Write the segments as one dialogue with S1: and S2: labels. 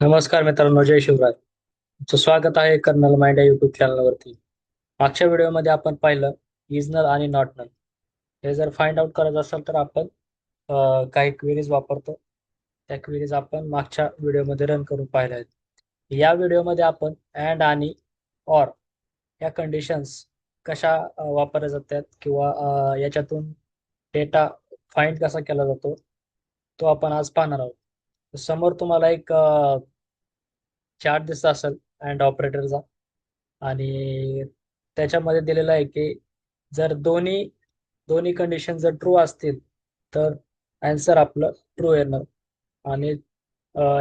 S1: नमस्कार मित्रांनो, जय शिवराय. तुमचं स्वागत आहे कर्नल माइंड या युट्यूब चॅनलवरती. मागच्या व्हिडिओमध्ये आपण पाहिलं इज नल आणि नॉट नल. हे जर फाइंड आउट करायचं असेल तर आपण काही क्वेरीज वापरतो. त्या क्वेरीज आपण मागच्या व्हिडिओमध्ये रन करून पाहिल्या आहेत. या व्हिडिओमध्ये आपण अँड आणि ऑर या कंडिशन्स कशा वापरल्या जातात किंवा याच्यातून डेटा फाइंड कसा केला जातो तो आपण आज पाहणार आहोत. समोर तुम्हाला एक चार्ट दिसत असेल अँड ऑपरेटरचा, आणि त्याच्यामध्ये दिलेलं आहे की जर दोन्ही दोन्ही कंडिशन जर ट्रू असतील तर आन्सर आपलं ट्रू येणार, आणि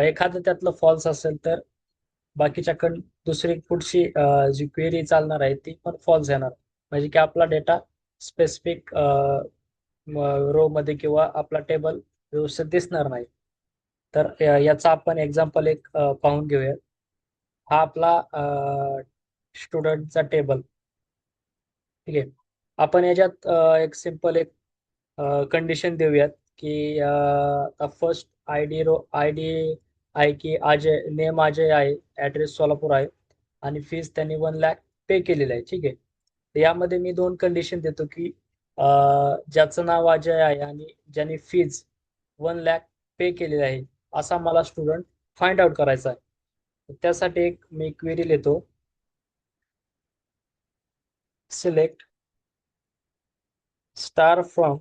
S1: एखादं त्यातलं फॉल्स असेल तर बाकीच्या दुसरी पुढची जी क्वेरी चालणार आहे ती पण फॉल्स येणार. म्हणजे की आपला डेटा स्पेसिफिक रो मध्ये किंवा आपला टेबल व्यवस्थित दिसणार नाही. तर याचा आपण एक्झाम्पल एक पाहून घेऊया. हा आपला स्टुडंटचा टेबल. ठीक आहे. आपण याच्यात एक सिंपल एक कंडिशन देऊयात की फर्स्ट आय डी आहे की अजय, नेम अजय आहे, ऍड्रेस सोलापूर आहे, आणि फीस त्यांनी 1 लाख पे केलेली आहे. ठीक आहे. तर यामध्ये मी दोन कंडिशन देतो की ज्याचं नाव अजय आहे आणि ज्याने फीज 1 लाख पे केलेली आहे असा मला स्टुडंट फाइंड आउट करायचा आहे. तर त्यासाठी एक मी क्वेरी लिहितो. सिलेक्ट स्टार फ्रॉम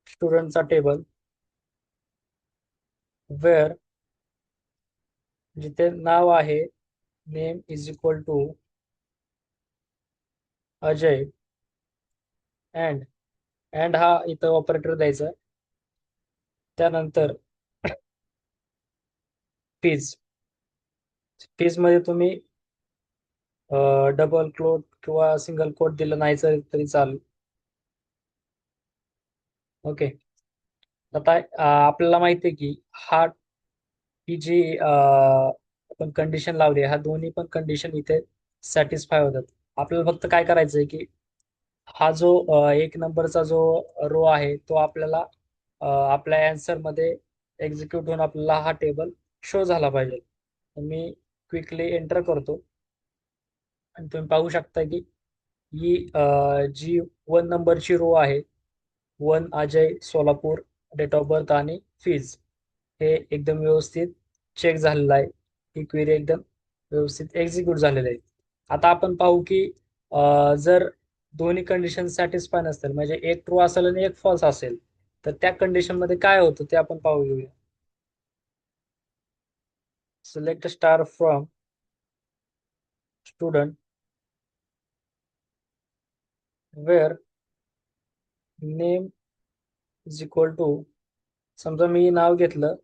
S1: स्टुडंटचा टेबल वेअर, जिथे नाव आहे name is equal to Ajay, and and हा इथं ऑपरेटर द्यायचा. त्यानंतर फीज. फीज मध्ये तुम्ही डबल कोट किंवा सिंगल कोट दिलं नाही तरी चालेल. ओके. आता आपल्याला माहिती आहे की ही जी आपण कंडिशन लावली ह्या दोन्ही पण कंडिशन इथे सॅटिस्फाय होतात. आपल्याला फक्त काय करायचं आहे की हा जो एक नंबरचा जो रो आहे तो आपल्याला आपल्या अँसर मध्ये एक्झिक्यूट होऊन आपल्याला हा टेबल शो झाला पाहिजे. तर मी क्विकली एंटर करतो आणि तुम्ही पाहू शकता की ही जी 1 नंबरची रो आहे, 1 Ajay Solapur, date of birth आणि फीज, हे एकदम व्यवस्थित चेक झालेलं आहे. ही क्वेरी एकदम व्यवस्थित एक्झिक्यूट झालेली आहे. आता आपण पाहू की जर दोन्ही कंडिशन सॅटिस्फाय नसतील, म्हणजे एक ट्रू असेल आणि एक फॉल्स असेल, तर त्या कंडिशन मध्ये काय होतं ते आपण पाहू घेऊया. Select star from student where name is equal to, समजा मी नाव घेतलं,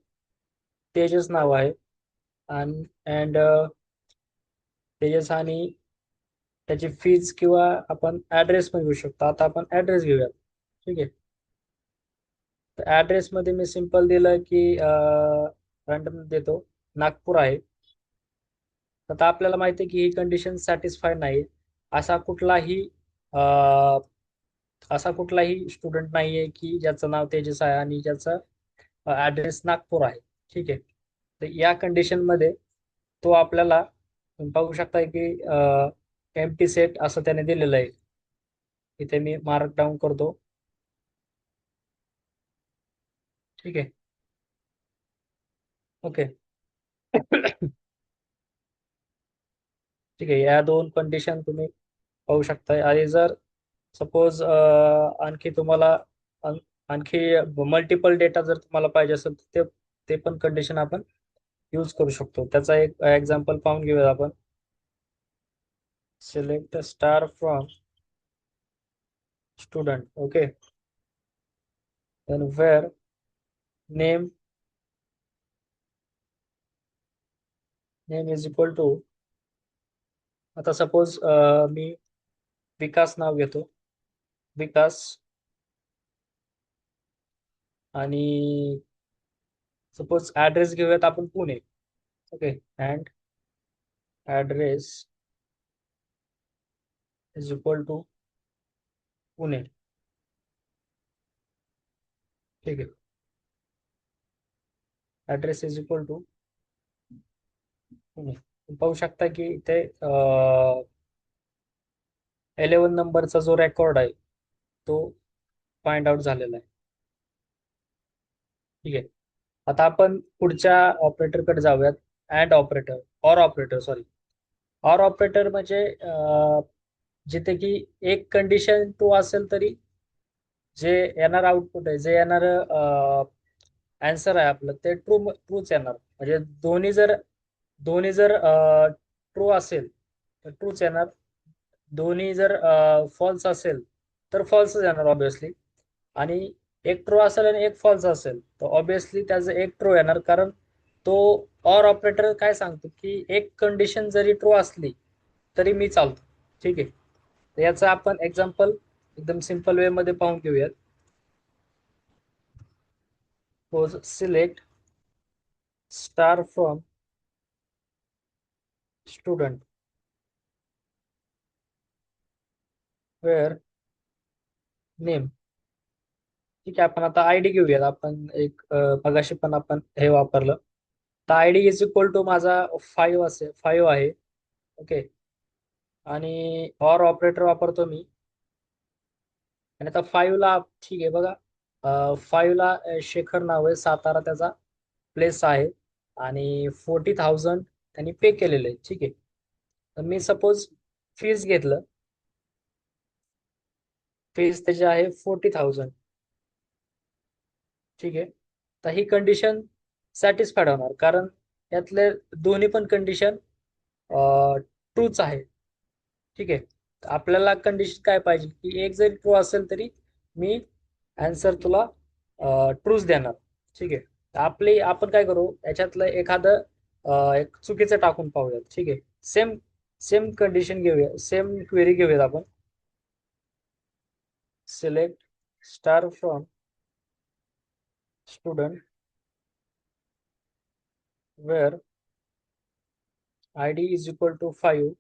S1: तेजस नाव आहे, आणि अँड तेजस, आणि त्याची फीज किंवा आपण ऍड्रेस पण घेऊ शकतो. आता आपण ऍड्रेस घेऊया. ठीक आहे. तर ऍड्रेस मध्ये मी सिंपल दिलं की रँडम देतो, नागपूर आहे. आता आपल्याला माहिती आहे की ही कंडिशन सॅटिस्फाय नाही. असा कुठलाही अं, असा कुठलाही स्टुडंट नाहीये की ज्याचं नाव तेजस आहे आणि ज्याचा ऍड्रेस नागपूर आहे. ठीक आहे. तर या कंडिशन मध्ये तो आपल्याला, तुम्ही पाहू शकता की एम्प्टी सेट असं त्याने दिलेलं आहे. इथे मी मार्क डाऊन करतो. ठीक आहे. ओके. ठीक आहे. या दोन कंडिशन तुम्ही पाहू शकता. आणि जर सपोज आणखी तुम्हाला आण- आणखी मल्टिपल डेटा जर तुम्हाला पाहिजे असेल तर ते ते पण कंडिशन आपण यूज करू शकतो. त्याचा एक एक्झाम्पल पाहून घेऊया आपण. Select star from student. Okay. Then where name is equal to, आता सपोज मी विकास नाव घेतो, विकास, आणि सपोज ऍड्रेस घेऊयात आपण Pune. Okay. And address is equal to Pune. ठीक आहे. ऍड्रेस इज इक्वल टू तुम्ही पाहू शकता की इथे 11 नंबरचा जो रेकॉर्ड आहे तो फाइंड आउट झालेला आहे. ठीक आहे. आता आपण पुढच्या ऑपरेटरकडे जाऊयात. And operator, or operator, sorry. Or operator म्हणजे जिथे की एक कंडिशन ट्रू असेल तरी जे येणार आउटपुट आहे, जे येणार आन्सर आहे आपलं, ते ट्रूच येणार. म्हणजे दोन्ही जर ट्रू असेल तर ट्रूच येणार. दोन्ही जर फॉल्स असेल तर फॉल्सच येणार ऑब्विसली. आणि एक ट्रू असेल आणि एक फॉल्स असेल तर ऑब्विसली त्याचं एक ट्रू येणार, कारण तो ऑर ऑपरेटर काय सांगतो की एक कंडिशन जरी ट्रू असली तरी मी चालतो. ठीक आहे. तर याचं आपण एक्झाम्पल एकदम सिंपल वे मध्ये पाहून घेऊयात. Select star from student where name. ठीक आहे. आपण आता आयडी घेऊयात. आपण एक मगाशी पण आपण हे वापरलं. तर आयडी इज इक्वल टू माझा 5 आहे. ओके. आणि ऑर ऑपरेटर वापरतो मी. आणि आता 5 ला ठीक आहे बघा. 5 ला शेखर नाव आहे, सातारा त्याचा प्लेस आहे. आणि 40,000 त्यांनी पे केलेलं आहे. ठीक आहे. तर मी सपोज फीज घेतलं. फीज त्याची आहे 40,000. ठीक आहे. तर ही कंडिशन सॅटिस्फाईड होणार, कारण यातले दोन्ही पण कंडिशन ट्रूच आहे. ठीक आहे. तर आपल्याला कंडिशन काय पाहिजे की एक जरी ट्रू असेल तरी मी आन्सर तुला ट्रूच देणार. ठीक आहे. तर आपण काय करू, याच्यातलं एखादं एक चुकीचं टाकून पाहूयात. ठीक आहे. सेम सेम कंडिशन घेऊया, सेम क्वेरी घेऊयात आपण. Select star from student where ID is equal to 5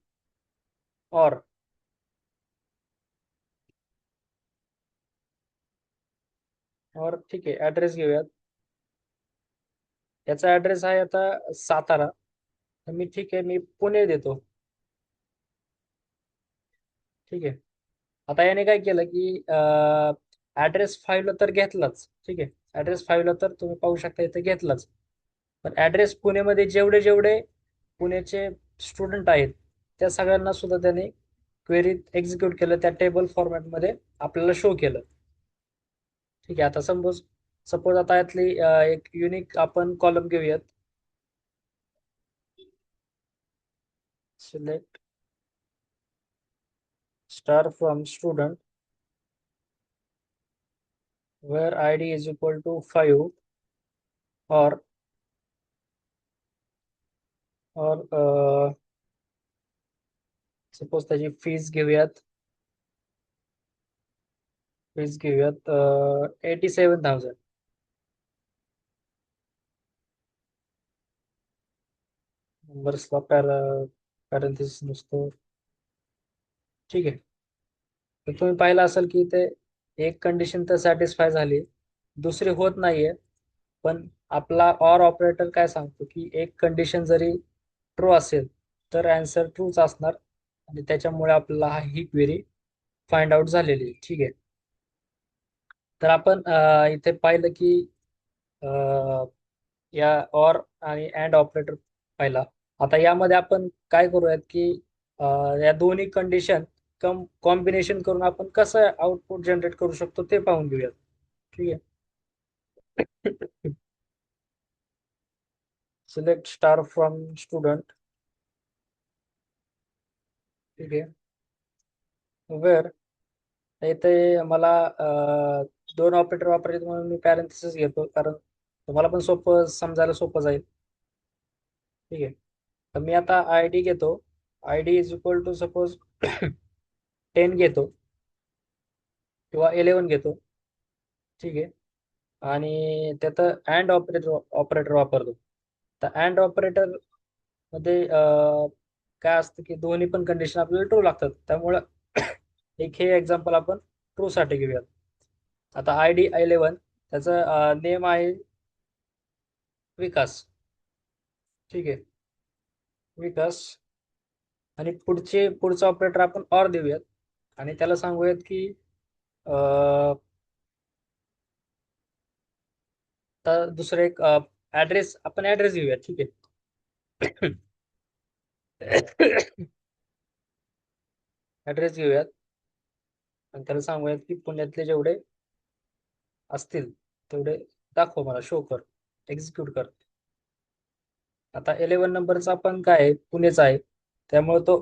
S1: और ठीक आहे. ऍड्रेस घेऊयात. याचा ऍड्रेस आहे आता सातारा. तर मी ठीक आहे, मी पुणे देतो. ठीक आहे. आता याने काय केलं की ऍड्रेस 5 तर घेतलाच. ठीक आहे. ऍड्रेस 5 तर तुम्ही पाहू शकता इथे घेतलाच. पण ऍड्रेस पुणेमध्ये जेवढे जेवढे पुण्याचे स्टुडंट आहेत त्या सगळ्यांना सुद्धा त्याने क्वेरी एक्झिक्यूट केलं, त्या टेबल फॉर्मॅटमध्ये आपल्याला शो केलं. ठीक आहे. आता सपोज आता यातली एक युनिक आपण कॉलम घेऊयात. Select star from student where ID is equal to 5 और और सपोज त्याची फीज घेऊयात 87,000. नंबर्सला पॅरेंथेसिस नसतो. ठीक आहे. तर तुम्ही पाहिलं असेल की ते एक कंडिशन तर सॅटिस्फाय झाली, दुसरी होत नाहीये. पण आपला ऑर ऑपरेटर काय सांगतो की एक कंडिशन जरी ट्रू असेल तर आन्सर ट्रूच असणार. आणि त्याच्यामुळे आपल्याला ही क्वेरी फाइंड आउट झालेली आहे. ठीक आहे. तर आपण इथे पाहिलं की या ऑर आणि अँड ऑपरेटर पाहिला. आता यामध्ये आपण काय करूयात की या दोन्ही कंडिशन कॉम्बिनेशन करून आपण कसं आउटपुट जनरेट करू शकतो ते पाहून घेऊयात. ठीक आहे. Select star from student. ठीक आहे. वेअर इथे मला दोन ऑपरेटर वापरायचे म्हणून मी पॅरेंथेसिस घेतो, कारण तुम्हाला पण सोपं समजायला सोपं जाईल. ठीक आहे. तर मी आता आय डी घेतो. I D is equal to suppose 10 घेतो किंवा 11 घेतो. ठीक आहे. आणि त्यात अँड ऑपरेटर ऑपरेटर वापरतो. तर अँड ऑपरेटर मध्ये काय असतं की दोन्ही पण कंडिशन आपल्याला ट्रू लागतात. त्यामुळं एक हे एक्झाम्पल आपण ट्रू साठी घेऊयात. आता आय डी 11, त्याचं नेम आहे विकास. ठीक आहे. विकास आणि पुढचा ऑपरेटर आपण ऑर देऊयात आणि त्याला सांगूयात की तर दुसरं एक ऍड्रेस घेऊयात, ठीक आहे. ऍड्रेस घेऊयात आणि त्याला सांगूयात की पुण्यातले जेवढे असतील तेवढे दाखव, मला शो कर, एक्झिक्यूट कर. आता 11 नंबरचा पण काय आहे, पुणेचा आहे, त्यामुळे तो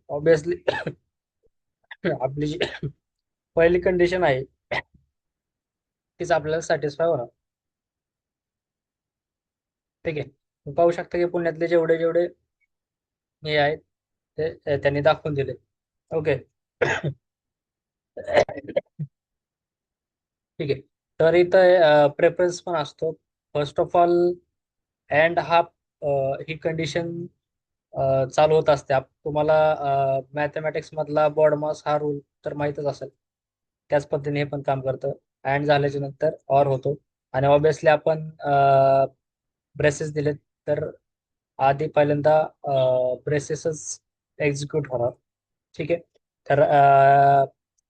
S1: ऑब्विसली आपली जी पहिली कंडिशन आहे तीच आपल्याला सॅटिस्फाय होणार. ठीक आहे. तुम्ही पाहू शकता की पुण्यातले जेवढे जेवढे हे आहेत ते त्यांनी दाखवून दिले. ओके. ठीक आहे. तर इथं प्रेफरन्स पण असतो. फर्स्ट ऑफ ऑल अँड हा ही कंडिशन चालू होत असते. तुम्हाला मॅथमॅटिक्स मधला बॉड मास हा रूल तर माहीतच असेल. त्याच पद्धतीने हे पण काम करतं. अँड झाल्याच्या नंतर ऑर होतो आणि ऑब्विसली आपण ब्रेसेस दिलेत तर आधी पहिल्यांदा ब्रेसेसच एक्झिक्यूट होणार. ठीक आहे. तर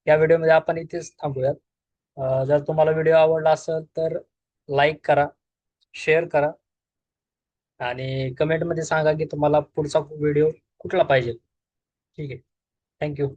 S1: या व्हिडिओमध्ये आपण इथेच थांबूयात. जर तुम्हाला व्हिडिओ आवडला असेल तर लाईक करा, शेअर करा आणि कमेंटमध्ये सांगा की तुम्हाला पुढचा व्हिडिओ कुठला पाहिजे. ठीक आहे. थँक्यू.